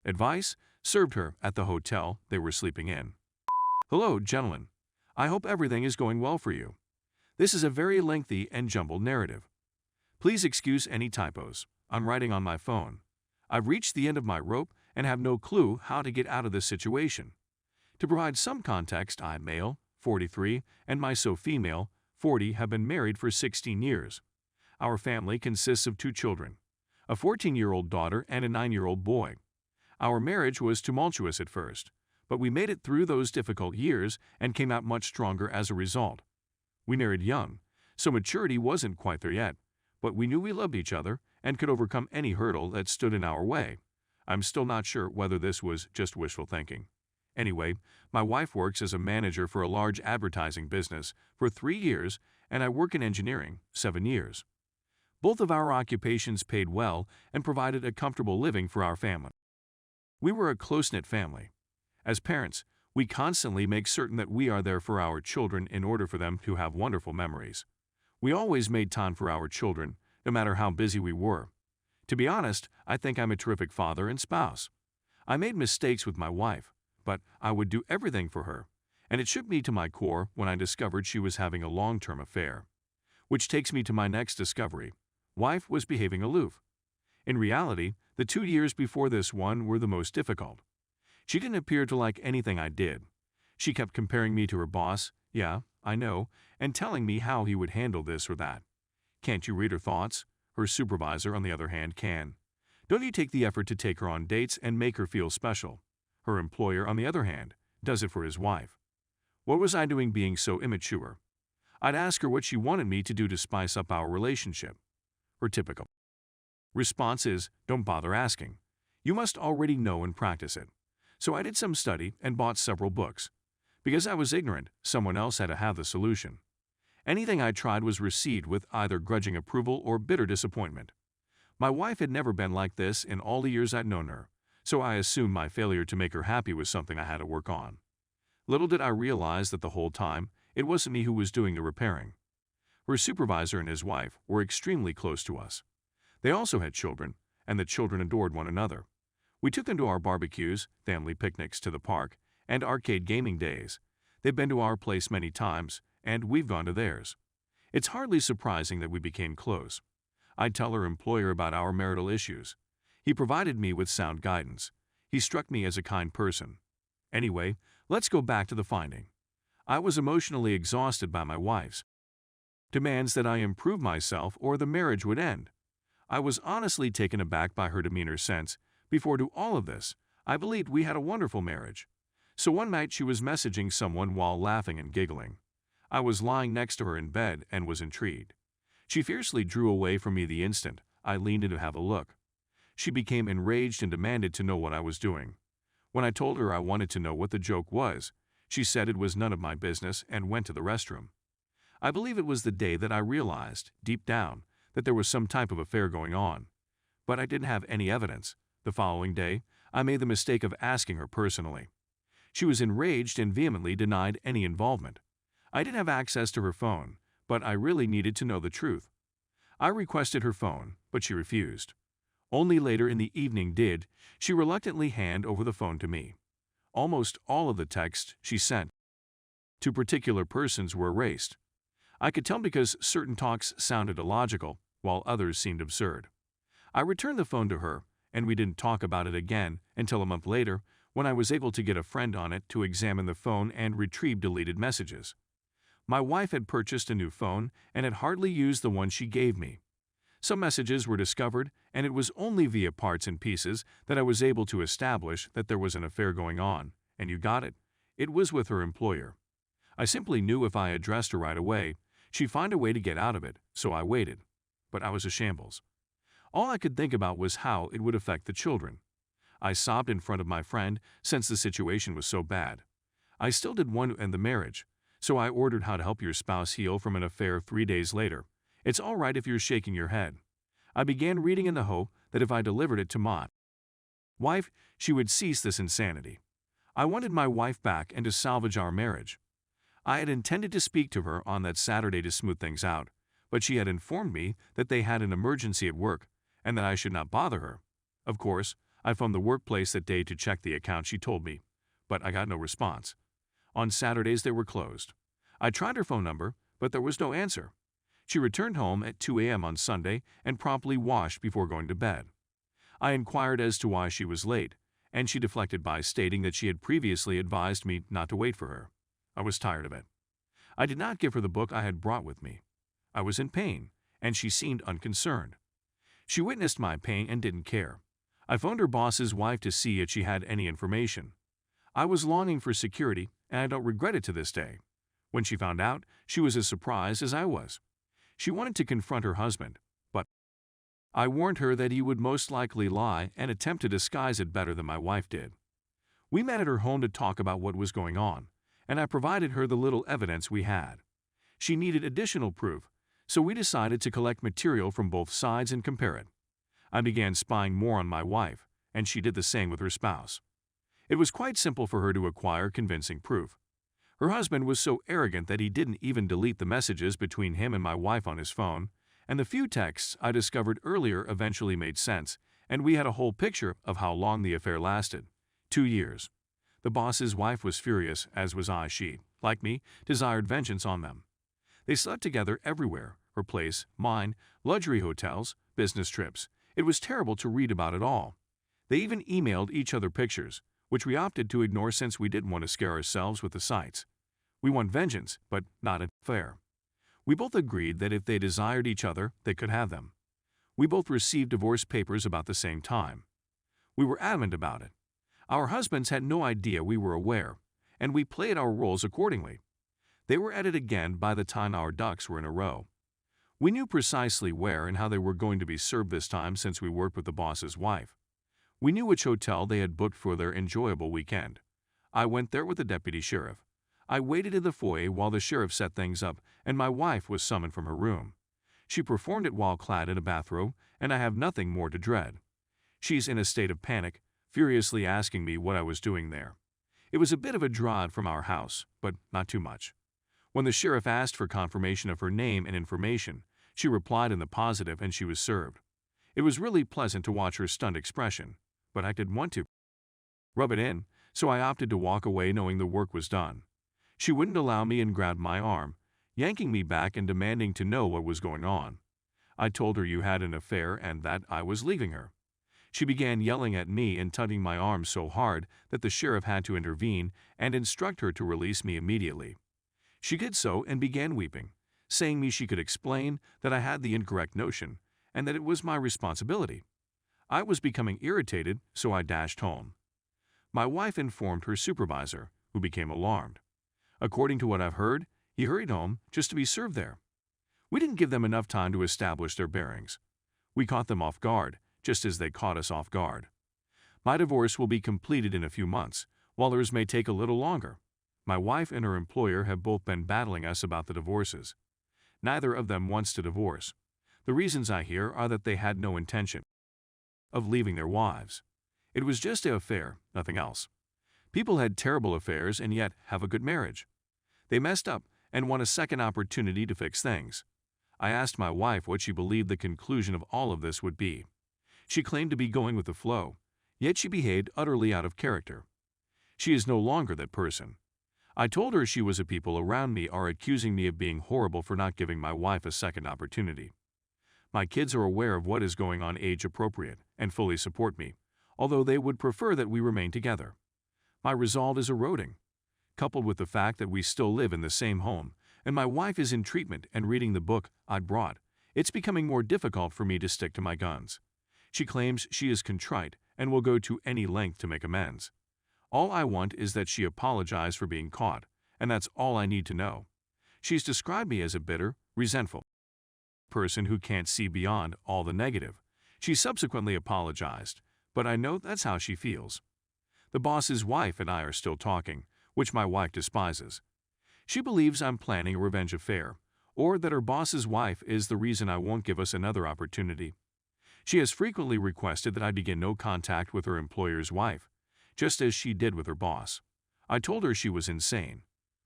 Advice served her at the hotel they were sleeping in. Hello, gentlemen. I hope everything is going well for you. This is a very lengthy and jumbled narrative. Please excuse any typos. I'm writing on my phone. I've reached the end of my rope and have no clue how to get out of this situation. To provide some context, I, male, 43, and my female, 40, have been married for 16 years. Our family consists of 2 children, a 14-year-old daughter and a 9-year-old boy. Our marriage was tumultuous at first, but we made it through those difficult years and came out much stronger as a result. We married young, so maturity wasn't quite there yet, but we knew we loved each other and could overcome any hurdle that stood in our way. I'm still not sure whether this was just wishful thinking. Anyway, my wife works as a manager for a large advertising business for 3 years, and I work in engineering 7 years. Both of our occupations paid well and provided a comfortable living for our family. We were a close-knit family. As parents, we constantly make certain that we are there for our children in order for them to have wonderful memories. We always made time for our children, no matter how busy we were. To be honest, I think I'm a terrific father and spouse. I made mistakes with my wife, but I would do everything for her, and it shook me to my core when I discovered she was having a long-term affair. Which takes me to my next discovery. Wife was behaving aloof. In reality, the 2 years before this one were the most difficult. She didn't appear to like anything I did. She kept comparing me to her boss, yeah, I know, and telling me how he would handle this or that. Can't you read her thoughts? Her supervisor, on the other hand, can. Don't you take the effort to take her on dates and make her feel special? Her employer, on the other hand, does it for his wife. What was I doing being so immature? I'd ask her what she wanted me to do to spice up our relationship. Her typical response is, don't bother asking. You must already know and practice it. So I did some study and bought several books. Because I was ignorant, someone else had to have the solution. Anything I tried was received with either grudging approval or bitter disappointment. My wife had never been like this in all the years I'd known her, so I assumed my failure to make her happy was something I had to work on. Little did I realize that the whole time, it wasn't me who was doing the repairing. Her supervisor and his wife were extremely close to us. They also had children, and the children adored one another. We took them to our barbecues, family picnics to the park, and arcade gaming days. They've been to our place many times, and we've gone to theirs. It's hardly surprising that we became close. I'd tell her employer about our marital issues. He provided me with sound guidance. He struck me as a kind person. Anyway, let's go back to the finding. I was emotionally exhausted by my wife's demands that I improve myself or the marriage would end. I was honestly taken aback by her demeanor since, before to all of this, I believed we had a wonderful marriage. So one night she was messaging someone while laughing and giggling. I was lying next to her in bed and was intrigued. She fiercely drew away from me the instant I leaned in to have a look. She became enraged and demanded to know what I was doing. When I told her I wanted to know what the joke was, she said it was none of my business and went to the restroom. I believe it was the day that I realized, deep down, that there was some type of affair going on. But I didn't have any evidence. The following day, I made the mistake of asking her personally. She was enraged and vehemently denied any involvement. I didn't have access to her phone, but I really needed to know the truth. I requested her phone, but she refused. Only later in the evening did she reluctantly hand over the phone to me. Almost all of the texts she sent to particular persons were erased. I could tell because certain talks sounded illogical, while others seemed absurd. I returned the phone to her, and we didn't talk about it again until a month later, when I was able to get a friend on it to examine the phone and retrieve deleted messages. My wife had purchased a new phone and had hardly used the one she gave me. Some messages were discovered, and it was only via parts and pieces that I was able to establish that there was an affair going on, and you got it. It was with her employer. I simply knew if I addressed her right away, she'd find a way to get out of it, so I waited. But I was a shambles. All I could think about was how it would affect the children. I sobbed in front of my friend since the situation was so bad. I still did want to end the marriage, so I ordered How to Help Your Spouse Heal from an Affair 3 days later. It's all right if you're shaking your head. I began reading in the hope that if I delivered it to my wife, she would cease this insanity. I wanted my wife back and to salvage our marriage. I had intended to speak to her on that Saturday to smooth things out, but she had informed me that they had an emergency at work and that I should not bother her. Of course, I phoned the workplace that day to check the account she told me, but I got no response. On Saturdays they were closed. I tried her phone number, but there was no answer. She returned home at 2 a.m. on Sunday and promptly washed before going to bed. I inquired as to why she was late, and she deflected by stating that she had previously advised me not to wait for her. I was tired of it. I did not give her the book I had brought with me. I was in pain, and she seemed unconcerned. She witnessed my pain and didn't care. I phoned her boss's wife to see if she had any information. I was longing for security, and I don't regret it to this day. When she found out, she was as surprised as I was. She wanted to confront her husband, but I warned her that he would most likely lie and attempt to disguise it better than my wife did. We met at her home to talk about what was going on, and I provided her the little evidence we had. She needed additional proof, so we decided to collect material from both sides and compare it. I began spying more on my wife, and she did the same with her spouse. It was quite simple for her to acquire convincing proof. Her husband was so arrogant that he didn't even delete the messages between him and my wife on his phone, and the few texts I discovered earlier eventually made sense, and we had a whole picture of how long the affair lasted. 2 years. The boss's wife was furious, as was I. She, like me, desired vengeance on them. They slept together everywhere, her place, mine, luxury hotels, business trips. It was terrible to read about it all. They even emailed each other pictures, which we opted to ignore since we didn't want to scare ourselves with the sights. We want vengeance, but not an affair. We both agreed that if they desired each other, they could have them. We both received divorce papers about the same time. We were adamant about it. Our husbands had no idea we were aware, and we played our roles accordingly. They were at it again by the time our ducks were in a row. We knew precisely where and how they were going to be served this time since we worked with the boss's wife. We knew which hotel they had booked for their enjoyable weekend. I went there with the deputy sheriff. I waited in the foyer while the sheriff set things up, and my wife was summoned from her room. She performed it while clad in a bathrobe, and I have nothing more to dread. She's in a state of panic, furiously asking me what I was doing there. It was a bit of a drive from our house, but not too much. When the sheriff asked for confirmation of her name and information, she replied in the positive and she was served. It was really pleasant to watch her stunned expression, but I didn't want to rub it in, so I opted to walk away knowing the work was done. She wouldn't allow me and grabbed my arm, yanking me back and demanding to know what was going on. I told her you had an affair and that I was leaving her. She began yelling at me and tugging my arm so hard that the sheriff had to intervene and instruct her to release me immediately. She did so and began weeping, saying me she could explain that I had the incorrect notion and that it was my responsibility. I was becoming irritated, so I dashed home. My wife informed her supervisor, who became alarmed. According to what I've heard, he hurried home just to be served there. We didn't give them enough time to establish their bearings. We caught them off guard, just as they caught us off guard. My divorce will be completed in a few months, while theirs may take a little longer. My wife and her employer have both been battling us about the divorces. Neither of them wants to divorce. The reasons I hear are that they had no intention of leaving their wives. It was just an affair, nothing else. People had terrible affairs and yet have a good marriage. They messed up and want a second opportunity to fix things. I asked my wife what she believed the conclusion of all of this would be. She claimed to be going with the flow, yet she behaved utterly out of character. She is no longer that person. I told her she was a people around me are accusing me of being horrible for not giving my wife a second opportunity. My kids are aware of what is going on age appropriate and fully support me, although they would prefer that we remain together. My resolve is eroding, coupled with the fact that we still live in the same home, and my wife is in treatment and reading the book I brought. It's becoming more difficult for me to stick to my guns. She claims she is contrite and will go to any length to make amends. All I want is that she apologize for being caught, and that's all I need to know. She's described me as a bitter, resentful person who can't see beyond all the negative. She subsequently apologized, but I know that's how she feels. The boss's wife and I are still talking, which my wife despises. She believes I'm planning a revenge affair, or that her boss's wife is the reason I won't give us another opportunity. She has frequently requested that I begin no contact with her employer's wife, just as she did with her boss. I told her she was insane.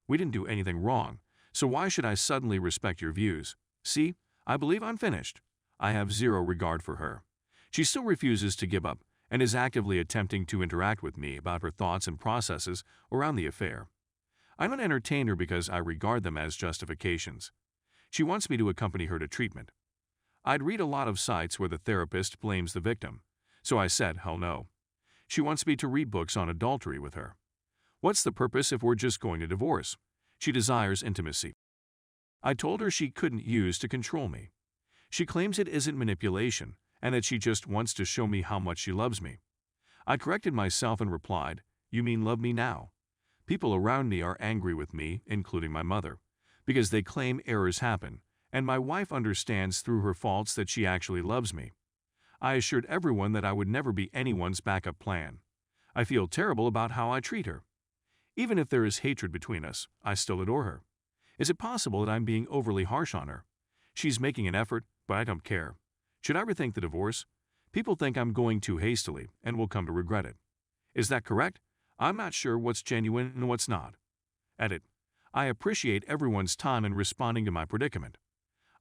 We didn't do anything wrong, so why should I suddenly respect your views? See, I believe I'm finished. I have zero regard for her. She still refuses to give up, and is actively attempting to interact with me about her thoughts and processes around the affair. I don't entertain her because I regard them as justifications. She wants me to accompany her to treatment. I'd read a lot of sites where the therapist blames the victim, so I said, hell no. She wants me to read books on adultery with her. What's the purpose if we're just going to divorce? She desires intimacy. I told her she couldn't use to control me. She claims it isn't manipulation and that she just wants to show me how much she loves me. I corrected myself and replied, "You mean love me now?" People around me are angry with me, including my mother, because they claim errors happen, and my wife understands through her faults that she actually loves me. I assured everyone that I would never be anyone's backup plan. I feel terrible about how I treat her. Even if there is hatred between us, I still adore her. Is it possible that I'm being overly harsh on her? She's making an effort, but I don't care. Should I rethink the divorce? People think I'm going too hastily and will come to regret it. Is that correct? I'm not sure what's genuine and what's not. Edit. I appreciate everyone's time in responding to my predicament.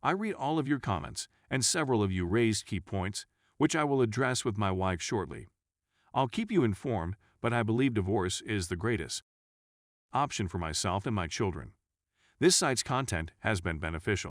I read all of your comments, and several of you raised key points, which I will address with my wife shortly. I'll keep you informed, but I believe divorce is the greatest option for myself and my children. This site's content has been beneficial.